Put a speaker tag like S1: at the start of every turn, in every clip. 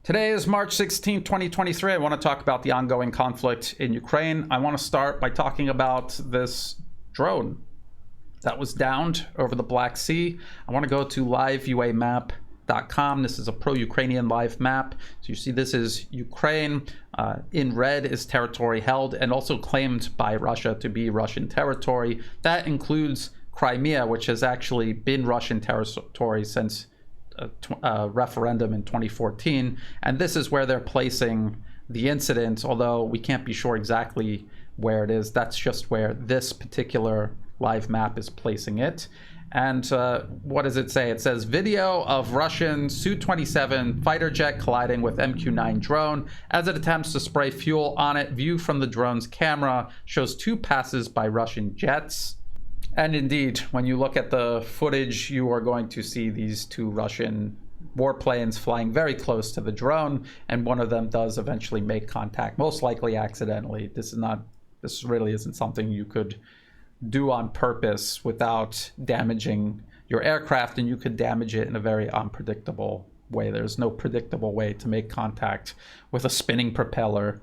S1: Today is March 16, 2023. I want to talk about the ongoing conflict in Ukraine. I want to start by talking about this drone that was downed over the Black Sea. I want to go to liveuamap.com. This is a pro-Ukrainian live map. So you see this is Ukraine. In red is territory held and also claimed by Russia to be Russian territory. That includes Crimea, which has actually been Russian territory since a referendum in 2014, and this is where they're placing the incident, although we can't be sure exactly where it is. That's just where this particular live map is placing it. And what does it say? It says video of Russian Su-27 fighter jet colliding with MQ-9 drone as it attempts to spray fuel on it. View from the drone's camera shows two passes by Russian jets. And indeed, when you look at the footage, you are going to see these two Russian warplanes flying very close to the drone, and one of them does eventually make contact, most likely accidentally. This really isn't something you could do on purpose without damaging your aircraft, and you could damage it in a very unpredictable way. There's no predictable way to make contact with a spinning propeller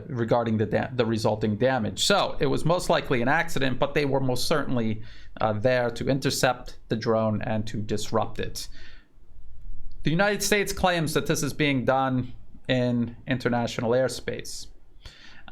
S1: regarding the resulting damage. So it was most likely an accident, but they were most certainly there to intercept the drone and to disrupt it. The United States claims that this is being done in international airspace.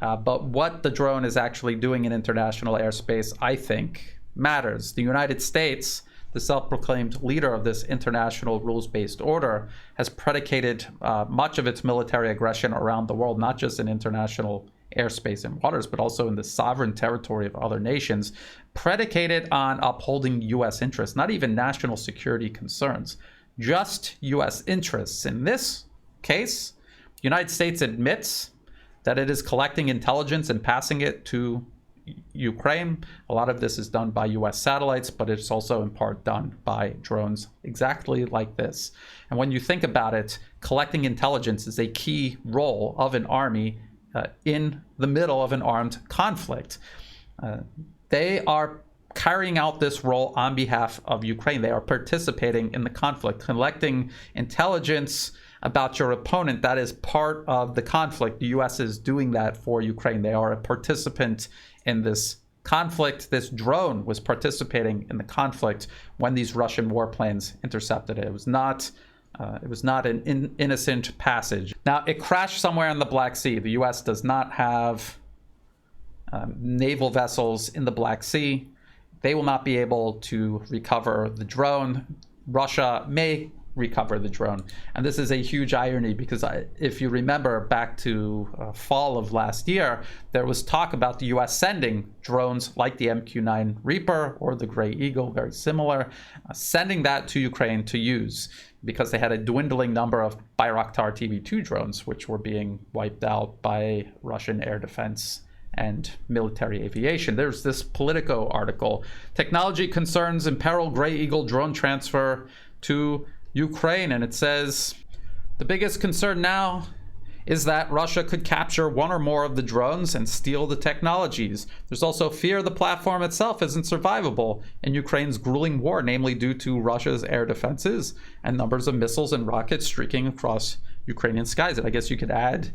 S1: But what the drone is actually doing in international airspace, I think, matters. The United States, the self-proclaimed leader of this international rules-based order, has predicated much of its military aggression around the world, not just in international airspace and waters, but also in the sovereign territory of other nations, predicated on upholding U.S. interests, not even national security concerns, just U.S. interests. In this case, the United States admits that it is collecting intelligence and passing it to Ukraine. A lot of this is done by US satellites, but it's also in part done by drones exactly like this. And when you think about it, collecting intelligence is a key role of an army in the middle of an armed conflict. They are carrying out this role on behalf of Ukraine. They are participating in the conflict, collecting intelligence about your opponent. That is part of the conflict. The US is doing that for Ukraine. They are a participant in this conflict. This drone was participating in the conflict when these Russian warplanes intercepted it. It was not an innocent passage. Now, it crashed somewhere in the Black Sea. The US does not have naval vessels in the Black Sea. They will not be able to recover the drone. Russia may recover the drone. And this is a huge irony because if you remember back to fall of last year, there was talk about the US sending drones like the MQ-9 Reaper or the Gray Eagle, very similar, sending that to Ukraine to use because they had a dwindling number of Bayraktar TB2 drones, which were being wiped out by Russian air defense and military aviation. There's this Politico article, technology concerns imperil Gray Eagle drone transfer to Ukraine, and it says the biggest concern now is that Russia could capture one or more of the drones and steal the technologies. There's also fear the platform itself isn't survivable in Ukraine's grueling war, namely due to Russia's air defenses and numbers of missiles and rockets streaking across Ukrainian skies. And I guess you could add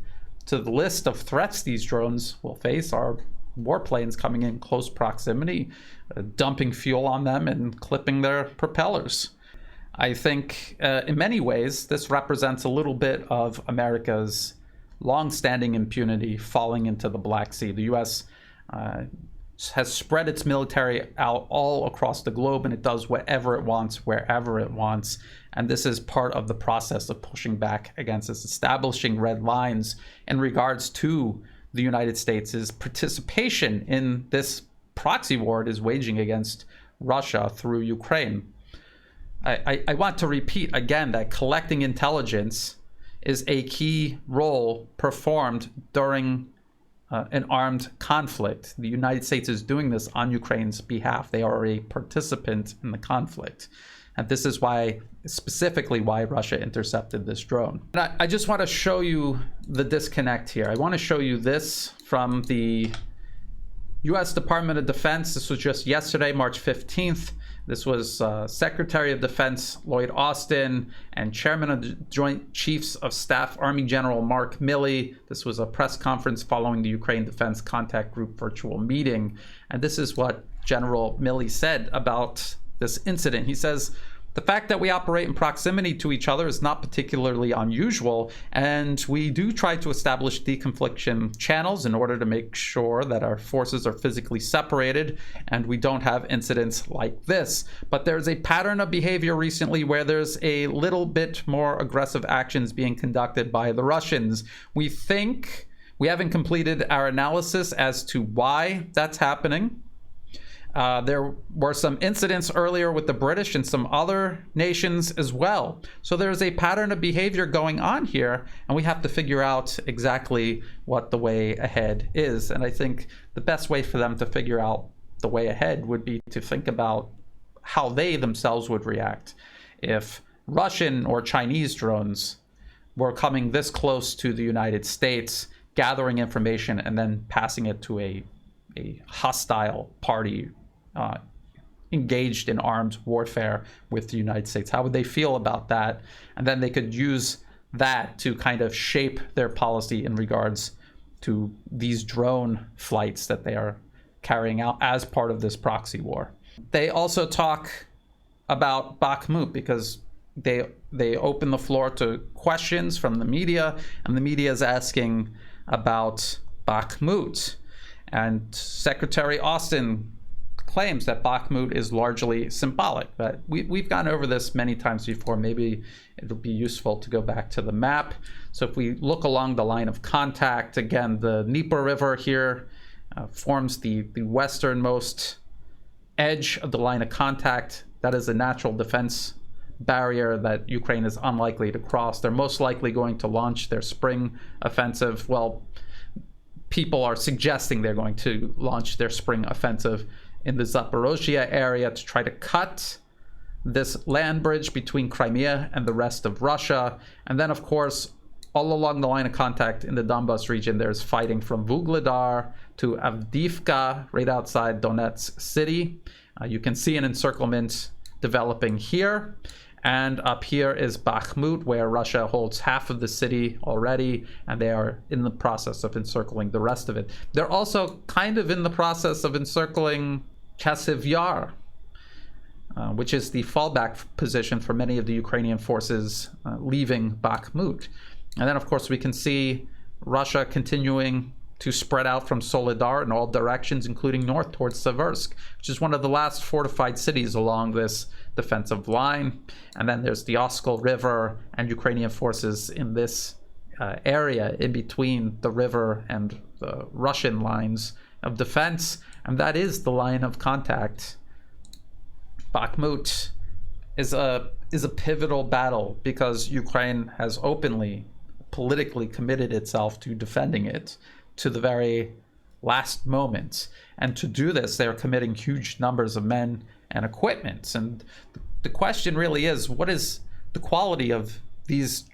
S1: to the list of threats these drones will face are warplanes coming in close proximity, dumping fuel on them and clipping their propellers. I think in many ways, this represents a little bit of America's long-standing impunity falling into the Black Sea. The U.S. Has spread its military out all across the globe, and it does whatever it wants, wherever it wants. And this is part of the process of pushing back against this, establishing red lines in regards to the United States' participation in this proxy war it is waging against Russia through Ukraine. I want to repeat again that collecting intelligence is a key role performed during an armed conflict. The United States is doing this on Ukraine's behalf. They are a participant in the conflict. And this is why, specifically why Russia intercepted this drone. And I just want to show you the disconnect here. I want to show you this from the U.S. Department of Defense. This was just yesterday, March 15th. This was Secretary of Defense Lloyd Austin and Chairman of the Joint Chiefs of Staff Army General Mark Milley. This was a press conference following the Ukraine Defense Contact Group virtual meeting. And this is what General Milley said about this incident. He says, "The fact that we operate in proximity to each other is not particularly unusual, and we do try to establish deconfliction channels in order to make sure that our forces are physically separated and we don't have incidents like this. But there's a pattern of behavior recently where there's a little bit more aggressive actions being conducted by the Russians. We think we haven't completed our analysis as to why that's happening. There were some incidents earlier with the British and some other nations as well. So there's a pattern of behavior going on here, and we have to figure out exactly what the way ahead is." And I think the best way for them to figure out the way ahead would be to think about how they themselves would react if Russian or Chinese drones were coming this close to the United States, gathering information and then passing it to a hostile party engaged in armed warfare with the United States. How would they feel about that? And then they could use that to kind of shape their policy in regards to these drone flights that they are carrying out as part of this proxy war. They also talk about Bakhmut because they open the floor to questions from the media, and the media is asking about Bakhmut. And Secretary Austin claims that Bakhmut is largely symbolic. But we've gone over this many times before. Maybe it'll be useful to go back to the map. So if we look along the line of contact, again, the Dnieper River here forms the westernmost edge of the line of contact. That is a natural defense barrier that Ukraine is unlikely to cross. They're most likely going to launch their spring offensive. Well, people are suggesting they're going to launch their spring offensive in the Zaporozhye area to try to cut this land bridge between Crimea and the rest of Russia. And then, of course, all along the line of contact in the Donbas region, there's fighting from Vuhledar to Avdiivka, right outside Donetsk city. You can see an encirclement developing here. And up here is Bakhmut, where Russia holds half of the city already, and they are in the process of encircling the rest of it. They're also kind of in the process of encircling Chasiv Yar, which is the fallback position for many of the Ukrainian forces leaving Bakhmut. And then, of course, we can see Russia continuing to spread out from Soledar in all directions, including north towards Seversk, which is one of the last fortified cities along this defensive line. And then there's the Oskol River and Ukrainian forces in this area in between the river and the Russian lines of defense. And that is the line of contact. Bakhmut is a pivotal battle because Ukraine has openly, politically committed itself to defending it to the very last moments. And to do this, they're committing huge numbers of men and equipment. And the question really is, what is the quality of these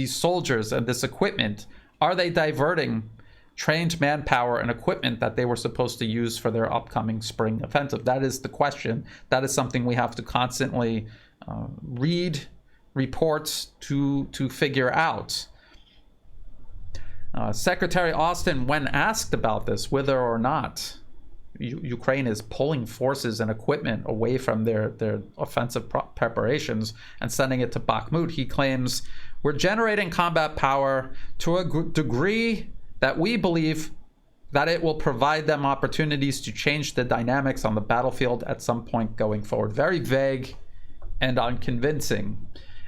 S1: soldiers and this equipment? Are they diverting trained manpower and equipment that they were supposed to use for their upcoming spring offensive? That is the question. That is something we have to constantly read reports to figure out. Secretary Austin, when asked about this, whether or not Ukraine is pulling forces and equipment away from their offensive preparations and sending it to Bakhmut, he claims, "We're generating combat power to a degree that we believe that it will provide them opportunities to change the dynamics on the battlefield at some point going forward." Very vague and unconvincing.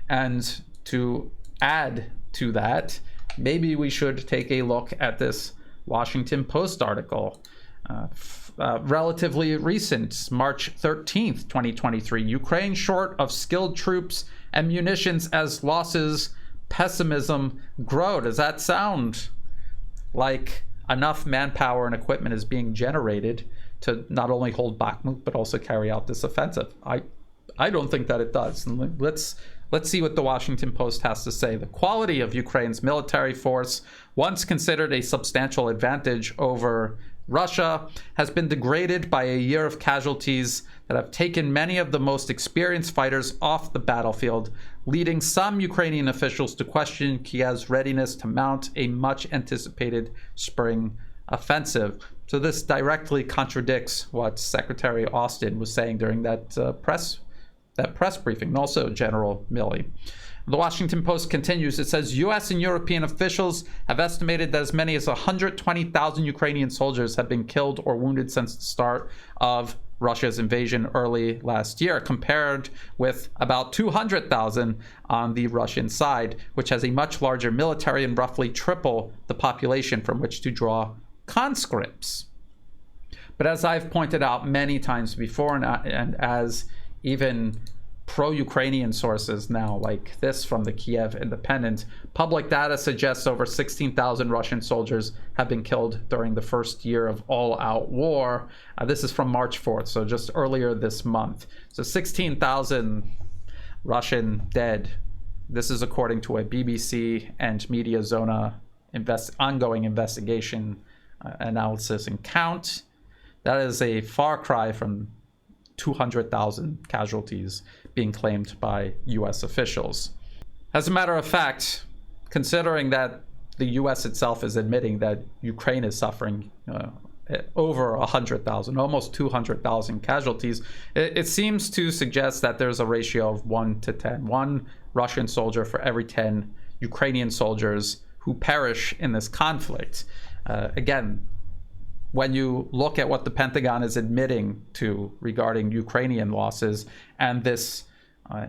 S1: And to add to that, maybe we should take a look at this Washington Post article. Relatively recent, March 13th, 2023. Ukraine short of skilled troops and munitions as losses, pessimism grow. Does that sound like enough manpower and equipment is being generated to not only hold Bakhmut, but also carry out this offensive? I don't think that it does. And let's see what the Washington Post has to say. The quality of Ukraine's military force, once considered a substantial advantage over Russia has been degraded by a year of casualties that have taken many of the most experienced fighters off the battlefield, leading some Ukrainian officials to question Kiev's readiness to mount a much-anticipated spring offensive. So this directly contradicts what Secretary Austin was saying during that press briefing, and also General Milley. The Washington Post continues. It says U.S. and European officials have estimated that as many as 120,000 Ukrainian soldiers have been killed or wounded since the start of Russia's invasion early last year, compared with about 200,000 on the Russian side, which has a much larger military and roughly triple the population from which to draw conscripts. But as I've pointed out many times before, and as even pro-Ukrainian sources now, like this from the Kiev Independent, public data suggests over 16,000 Russian soldiers have been killed during the first year of all-out war. This is from March 4th, so just earlier this month. So 16,000 Russian dead. This is according to a BBC and Media Zona ongoing investigation, analysis, and count. That is a far cry from 200,000 casualties being claimed by U.S. officials. As a matter of fact, considering that the U.S. itself is admitting that Ukraine is suffering over 100,000, almost 200,000 casualties, it seems to suggest that there's a ratio of 1 to 10. One Russian soldier for every 10 Ukrainian soldiers who perish in this conflict. Again, when you look at what the Pentagon is admitting to regarding Ukrainian losses and this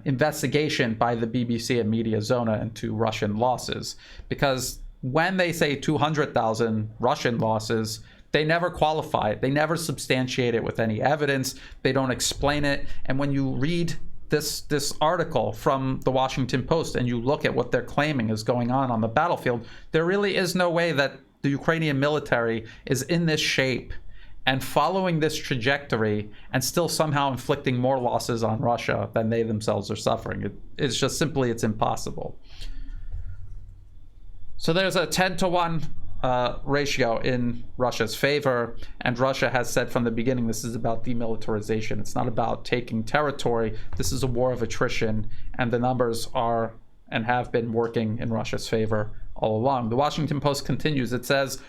S1: investigation by the BBC and Media Zona into Russian losses, because when they say 200,000 Russian losses, they never qualify it. They never substantiate it with any evidence. They don't explain it. And when you read this article from the Washington Post and you look at what they're claiming is going on the battlefield, there really is no way that the Ukrainian military is in this shape and following this trajectory and still somehow inflicting more losses on Russia than they themselves are suffering. It's just simply, it's impossible. So there's a 10-to-1 ratio in Russia's favor, and Russia has said from the beginning this is about demilitarization. It's not about taking territory. This is a war of attrition, and the numbers are and have been working in Russia's favor all along. The Washington Post continues. It says,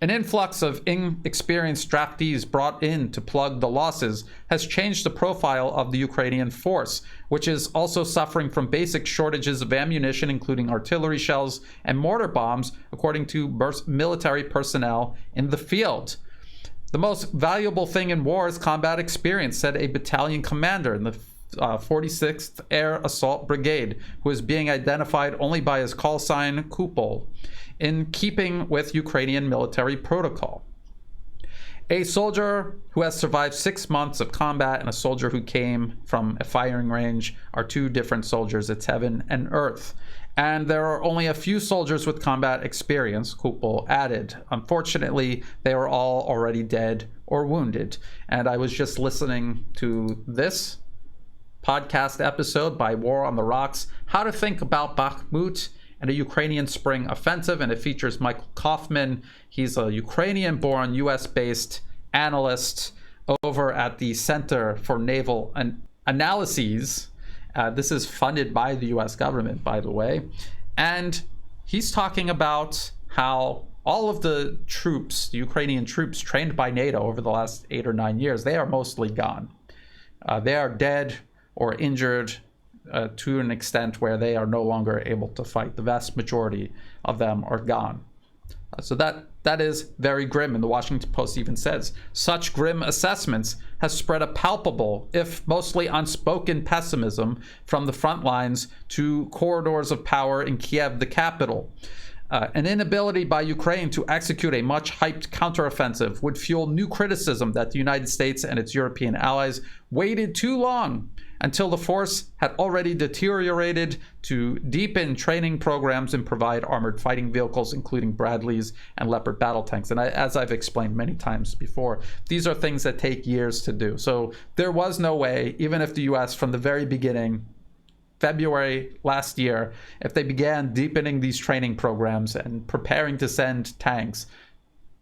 S1: an influx of inexperienced draftees brought in to plug the losses has changed the profile of the Ukrainian force, which is also suffering from basic shortages of ammunition, including artillery shells and mortar bombs, according to military personnel in the field. The most valuable thing in war is combat experience, said a battalion commander in the 46th Air Assault Brigade, who is being identified only by his call sign Kupol, in keeping with Ukrainian military protocol. A soldier who has survived 6 months of combat and a soldier who came from a firing range are two different soldiers. It's heaven and earth. And there are only a few soldiers with combat experience, Kupol added. Unfortunately, they are all already dead or wounded. And I was just listening to this podcast episode by War on the Rocks, How to Think About Bakhmut and a Ukrainian Spring Offensive, and it features Michael Kaufman. He's a Ukrainian-born, US-based analyst over at the Center for Naval Analyses. This is funded by the US government, by the way. And he's talking about how all of the troops, the Ukrainian troops trained by NATO over the last 8 or 9 years, they are mostly gone. They are dead or injured to an extent where they are no longer able to fight. The vast majority of them are gone. So that is very grim, and the Washington Post even says, such grim assessments has spread a palpable, if mostly unspoken, pessimism from the front lines to corridors of power in Kiev, the capital. An inability by Ukraine to execute a much-hyped counteroffensive would fuel new criticism that the United States and its European allies waited too long until the force had already deteriorated to deepen training programs and provide armored fighting vehicles, including Bradleys and Leopard battle tanks. And as I've explained many times before, these are things that take years to do. So there was no way, even if the US from the very beginning, February last year, if they began deepening these training programs and preparing to send tanks,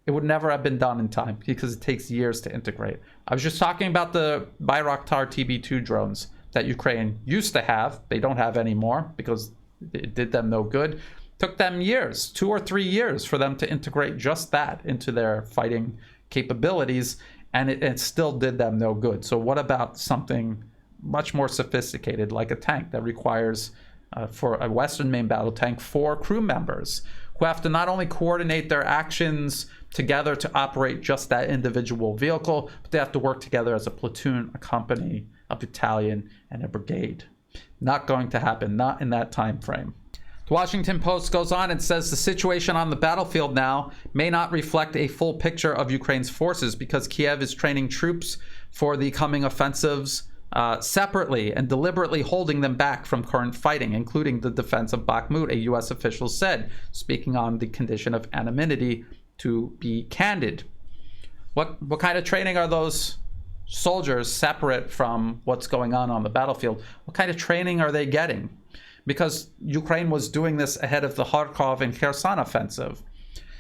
S1: it would never have been done in time because it takes years to integrate. I was just talking about the Bayraktar TB2 drones that Ukraine used to have. They don't have anymore because it did them no good. Took them years, 2 or 3 years, for them to integrate just that into their fighting capabilities, and it still did them no good. So what about something much more sophisticated, like a tank that requires, for a Western main battle tank, 4 crew members who have to not only coordinate their actions together to operate just that individual vehicle, but they have to work together as a platoon, a company, a battalion, and a brigade. Not going to happen, not in that time frame. The Washington Post goes on and says the situation on the battlefield now may not reflect a full picture of Ukraine's forces because Kiev is training troops for the coming offensives separately and deliberately holding them back from current fighting, including the defense of Bakhmut, a U.S. official said, speaking on the condition of anonymity to be candid. What kind of training are those soldiers separate from what's going on the battlefield? What kind of training are they getting? Because Ukraine was doing this ahead of the Kharkov and Kherson offensive.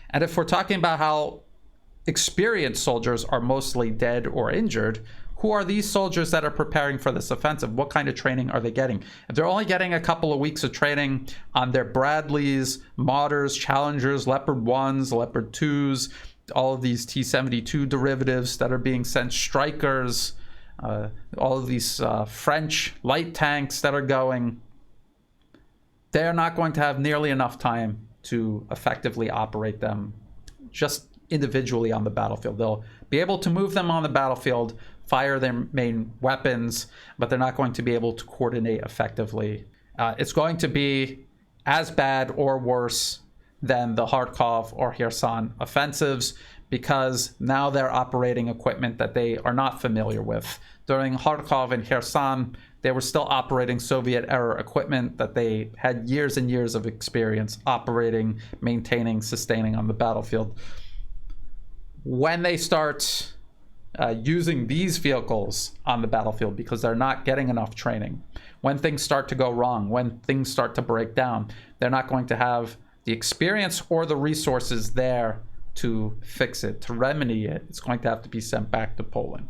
S1: And if we're talking about how experienced soldiers are mostly dead or injured, who are these soldiers that are preparing for this offensive? What kind of training are they getting? If they're only getting a couple of weeks of training on their Bradleys, Martyrs, Challengers, Leopard 1s, Leopard 2s, all of these T-72 derivatives that are being sent, Strikers, all of these French light tanks that are going, they're not going to have nearly enough time to effectively operate them just individually on the battlefield. They'll be able to move them on the battlefield, fire their main weapons, but they're not going to be able to coordinate effectively. It's going to be as bad or worse than the Kharkov or Kherson offensives because now they're operating equipment that they are not familiar with. During Kharkov and Kherson, they were still operating Soviet-era equipment that they had years and years of experience operating, maintaining, sustaining on the battlefield. When they start using these vehicles on the battlefield because they're not getting enough training, when things start to go wrong, when things start to break down, they're not going to have the experience or the resources there to fix it, to remedy it. It's going to have to be sent back to Poland.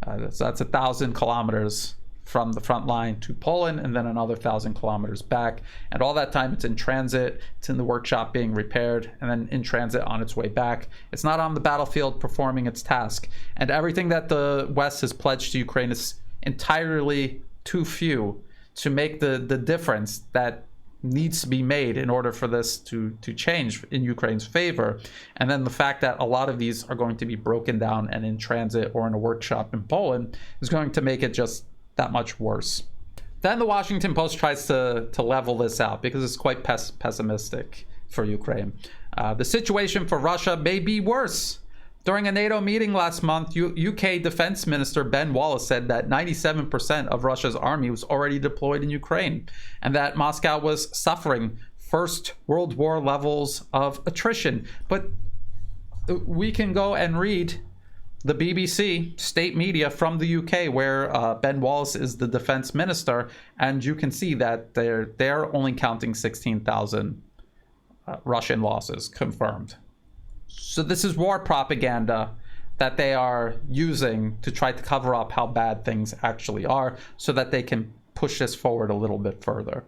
S1: So that's 1,000 kilometers from the front line to Poland, and then another 1,000 kilometers back. And all that time it's in transit, it's in the workshop being repaired, and then in transit on its way back. It's not on the battlefield performing its task. And everything that the West has pledged to Ukraine is entirely too few to make the difference that needs to be made in order for this to change in Ukraine's favor. And then the fact that a lot of these are going to be broken down and in transit or in a workshop in Poland is going to make it just that much worse. Then the Washington Post tries to level this out because it's quite pessimistic for Ukraine. The situation for Russia may be worse. During a NATO meeting last month, UK Defense Minister Ben Wallace said that 97% of Russia's army was already deployed in Ukraine and that Moscow was suffering First World War levels of attrition. But we can go and read the BBC state media from the UK where Ben Wallace is the defense minister, and you can see that they're only counting 16,000 Russian losses confirmed. So this is war propaganda that they are using to try to cover up how bad things actually are so that they can push this forward a little bit further.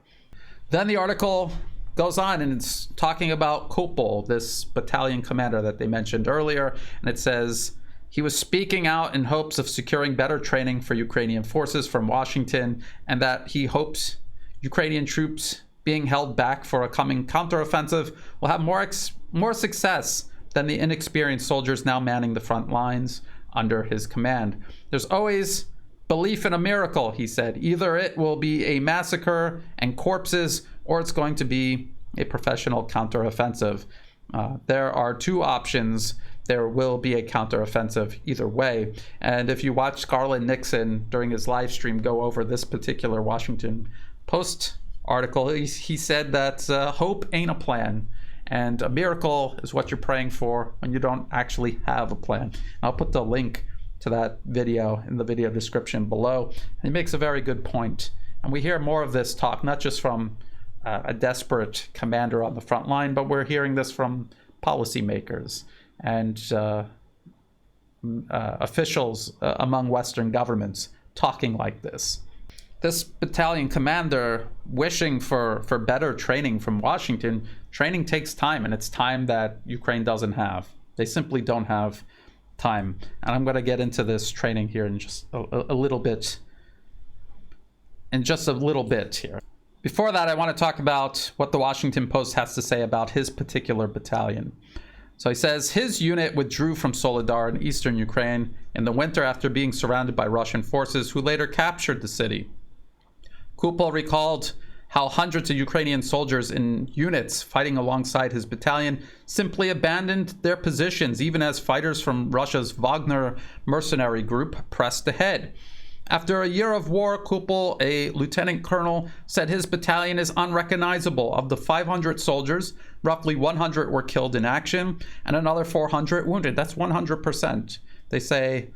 S1: Then the article goes on and it's talking about Kopol, this battalion commander that they mentioned earlier, and it says he was speaking out in hopes of securing better training for Ukrainian forces from Washington, and that he hopes Ukrainian troops being held back for a coming counteroffensive will have more success than the inexperienced soldiers now manning the front lines under his command. There's always belief in a miracle, he said. Either it will be a massacre and corpses, or it's going to be a professional counteroffensive. There are two options. There will be a counteroffensive either way. And if you watch Scarlett Nixon during his live stream go over this particular Washington Post article, he said that hope ain't a plan. And a miracle is what you're praying for when you don't actually have a plan. I'll put the link to that video in the video description below. And he makes a very good point. And we hear more of this talk, not just from a desperate commander on the front line, but we're hearing this from policymakers. and officials among Western governments talking like this. This battalion commander wishing for better training from Washington. Training takes time, and it's time that Ukraine doesn't have. They simply don't have time. And I'm going to get into this training here in just a little bit. Here. Before that, I want to talk about what the Washington Post has to say about his particular battalion. So he says his unit withdrew from Soledar in eastern Ukraine in the winter after being surrounded by Russian forces who later captured the city. Kupol recalled how hundreds of Ukrainian soldiers in units fighting alongside his battalion simply abandoned their positions even as fighters from Russia's Wagner mercenary group pressed ahead. After a year of war, Kupol, a lieutenant colonel, said his battalion is unrecognizable. Of the 500 soldiers, roughly 100 were killed in action and another 400 wounded. That's 100%. They say,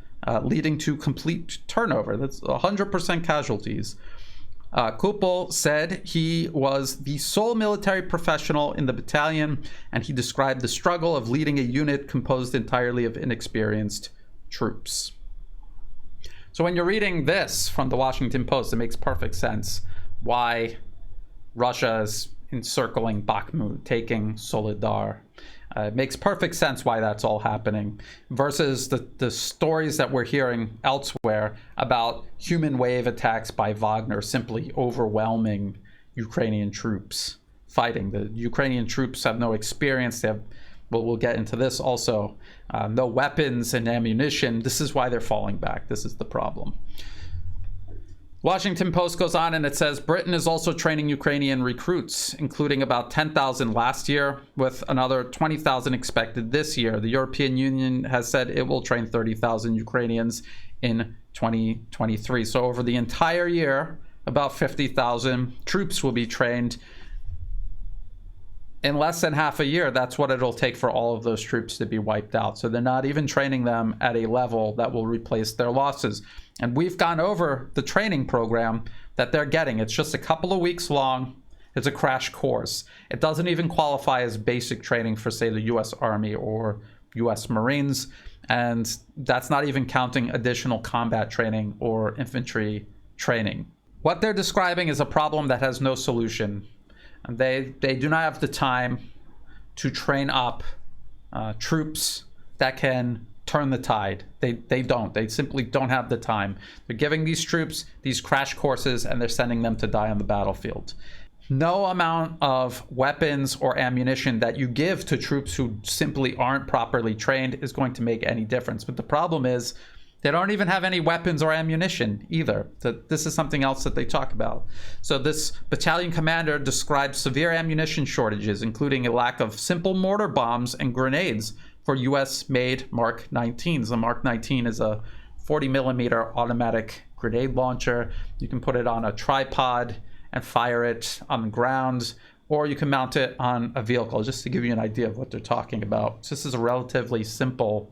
S1: leading to complete turnover. That's 100% casualties. Kupol said he was the sole military professional in the battalion, and he described the struggle of leading a unit composed entirely of inexperienced troops. So when you're reading this from the Washington Post, it makes perfect sense why Russia is encircling Bakhmut, taking Soledar. It makes perfect sense why that's all happening versus the stories that we're hearing elsewhere about human wave attacks by Wagner simply overwhelming Ukrainian troops fighting. The Ukrainian troops have no experience. They have, well, we'll get into this also, no weapons and ammunition. This is why they're falling back. This is the problem. Washington Post goes on and it says Britain is also training Ukrainian recruits, including about 10,000 last year, with another 20,000 expected this year. The European Union has said it will train 30,000 Ukrainians in 2023. So over the entire year, about 50,000 troops will be trained. In less than half a year, that's what it'll take for all of those troops to be wiped out. So they're not even training them at a level that will replace their losses. And we've gone over the training program that they're getting. It's just a couple of weeks long. It's a crash course. It doesn't even qualify as basic training for, say, the U.S. Army or U.S. Marines. And that's not even counting additional combat training or infantry training. What they're describing is a problem that has no solution. And they do not have the time to train up troops that can turn the tide. They don't. They simply don't have the time. They're giving these troops these crash courses and they're sending them to die on the battlefield. No amount of weapons or ammunition that you give to troops who simply aren't properly trained is going to make any difference. But the problem is they don't even have any weapons or ammunition either. This is something else that they talk about. So this battalion commander describes severe ammunition shortages, including a lack of simple mortar bombs and grenades for US-made Mark 19s. The Mark 19 is a 40mm automatic grenade launcher. You can put it on a tripod and fire it on the ground, or you can mount it on a vehicle, just to give you an idea of what they're talking about. So this is a relatively simple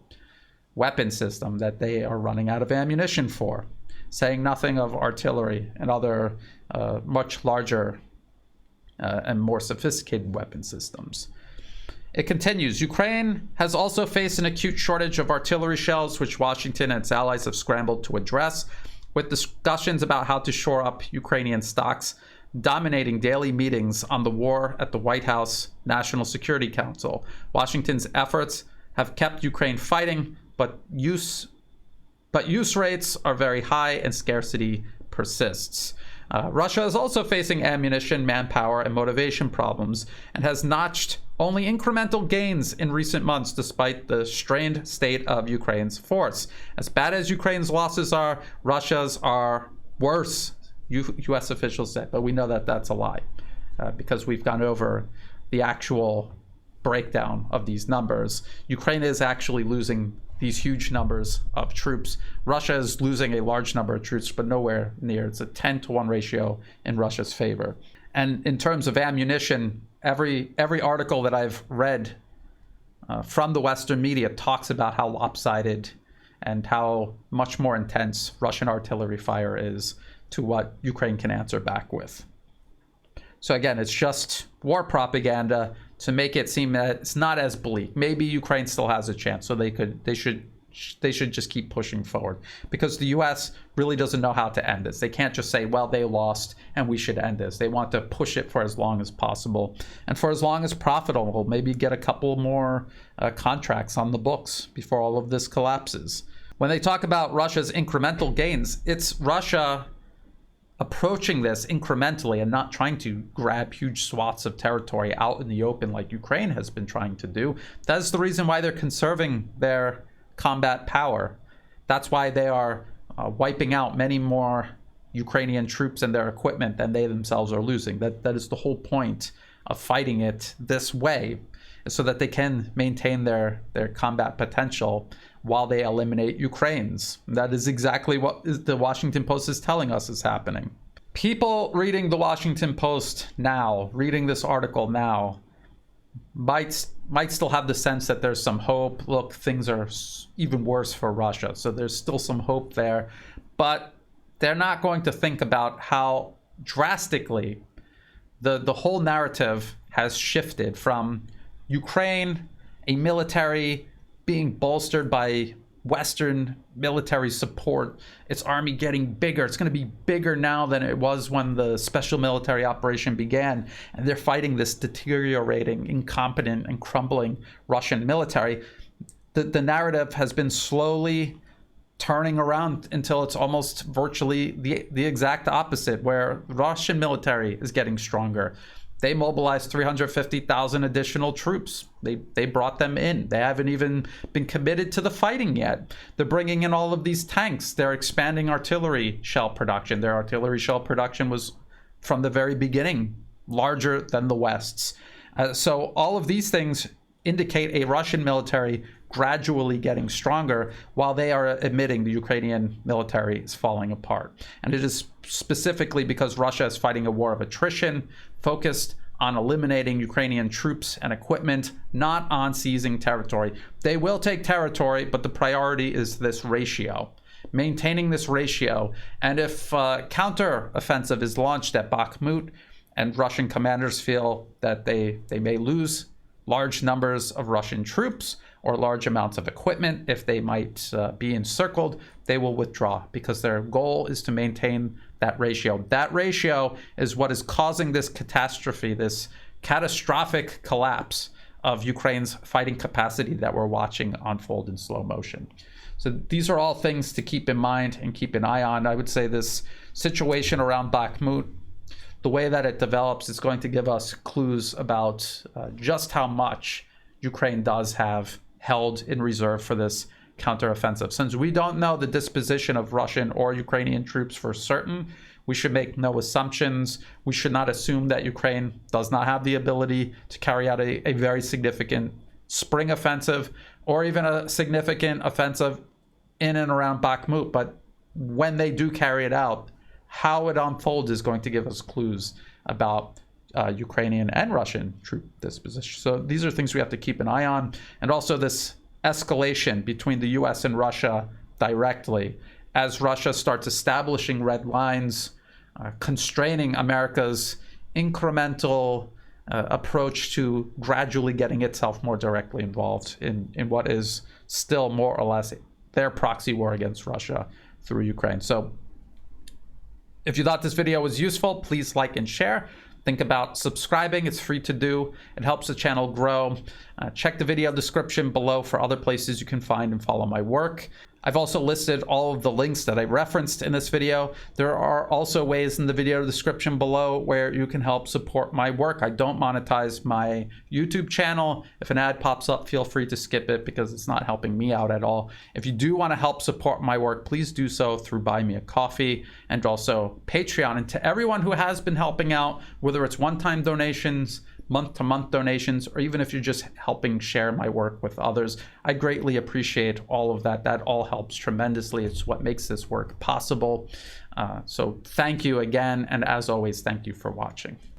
S1: weapon system that they are running out of ammunition for, saying nothing of artillery and other much larger and more sophisticated weapon systems. It continues, Ukraine has also faced an acute shortage of artillery shells, which Washington and its allies have scrambled to address, with discussions about how to shore up Ukrainian stocks dominating daily meetings on the war at the White House National Security Council. Washington's efforts have kept Ukraine fighting, but use rates are very high and scarcity persists. Russia is also facing ammunition, manpower, and motivation problems, and has notched only incremental gains in recent months despite the strained state of Ukraine's force. As bad as Ukraine's losses are, Russia's are worse, U.S. officials said, but we know that that's a lie because we've gone over the actual breakdown of these numbers. Ukraine is actually losing these huge numbers of troops. Russia is losing a large number of troops, but nowhere near. It's a 10-to-1 ratio in Russia's favor. And in terms of ammunition, every article that I've read from the Western media talks about how lopsided and how much more intense Russian artillery fire is to what Ukraine can answer back with. So again, it's just war propaganda to make it seem that it's not as bleak. Maybe Ukraine still has a chance, so they should just keep pushing forward, because the US really doesn't know how to end this. They can't just say, well, they lost and we should end this. They want to push it for as long as possible and for as long as profitable. Maybe get a couple more contracts on the books before all of this collapses. When they talk about Russia's incremental gains, it's Russia approaching this incrementally and not trying to grab huge swaths of territory out in the open like Ukraine has been trying to do. That's the reason why they're conserving their combat power. That's why they are wiping out many more Ukrainian troops and their equipment than they themselves are losing. That is the whole point of fighting it this way, so that they can maintain their combat potential while they eliminate Ukraine's. That is exactly what the Washington Post is telling us is happening. People reading the Washington Post now, reading this article now, might still have the sense that there's some hope. Look, things are even worse for Russia, so there's still some hope there. But they're not going to think about how drastically the whole narrative has shifted from Ukraine, a military being bolstered by Western military support, its army getting bigger. It's going to be bigger now than it was when the special military operation began. And they're fighting this deteriorating, incompetent, and crumbling Russian military. The narrative has been slowly turning around until it's almost virtually the exact opposite, where the Russian military is getting stronger. They mobilized 350,000 additional troops. They brought them in. They haven't even been committed to the fighting yet. They're bringing in all of these tanks. They're expanding artillery shell production. Their artillery shell production was, from the very beginning, larger than the West's. So all of these things indicate a Russian military gradually getting stronger, while they are admitting the Ukrainian military is falling apart. And it is specifically because Russia is fighting a war of attrition, focused on eliminating Ukrainian troops and equipment, not on seizing territory. They will take territory, but the priority is this ratio, maintaining this ratio. And if counter-offensive is launched at Bakhmut and Russian commanders feel that they may lose large numbers of Russian troops or large amounts of equipment, if they might be encircled, they will withdraw, because their goal is to maintain that ratio. That ratio is what is causing this catastrophe, this catastrophic collapse of Ukraine's fighting capacity that we're watching unfold in slow motion. So these are all things to keep in mind and keep an eye on. I would say this situation around Bakhmut, the way that it develops, is going to give us clues about just how much Ukraine does have held in reserve for this counteroffensive. Since we don't know the disposition of Russian or Ukrainian troops for certain, we should make no assumptions. We should not assume that Ukraine does not have the ability to carry out a very significant spring offensive or even a significant offensive in and around Bakhmut. But when they do carry it out, how it unfolds is going to give us clues about Ukrainian and Russian troop disposition. So these are things we have to keep an eye on. And also this escalation between the US and Russia directly, as Russia starts establishing red lines, constraining America's incremental approach to gradually getting itself more directly involved in what is still more or less their proxy war against Russia through Ukraine. So if you thought this video was useful, please like and share. Think about subscribing. It's free to do. It helps the channel grow. Check the video description below for other places you can find and follow my work. I've also listed all of the links that I referenced in this video. There are also ways in the video description below where you can help support my work. I don't monetize my YouTube channel. If an ad pops up, feel free to skip it because it's not helping me out at all. If you do want to help support my work, please do so through Buy Me a Coffee and also Patreon. And to everyone who has been helping out, whether it's one-time donations, month-to-month donations, or even if you're just helping share my work with others, I greatly appreciate all of that. That all helps tremendously. It's what makes this work possible. So thank you again, and as always, thank you for watching.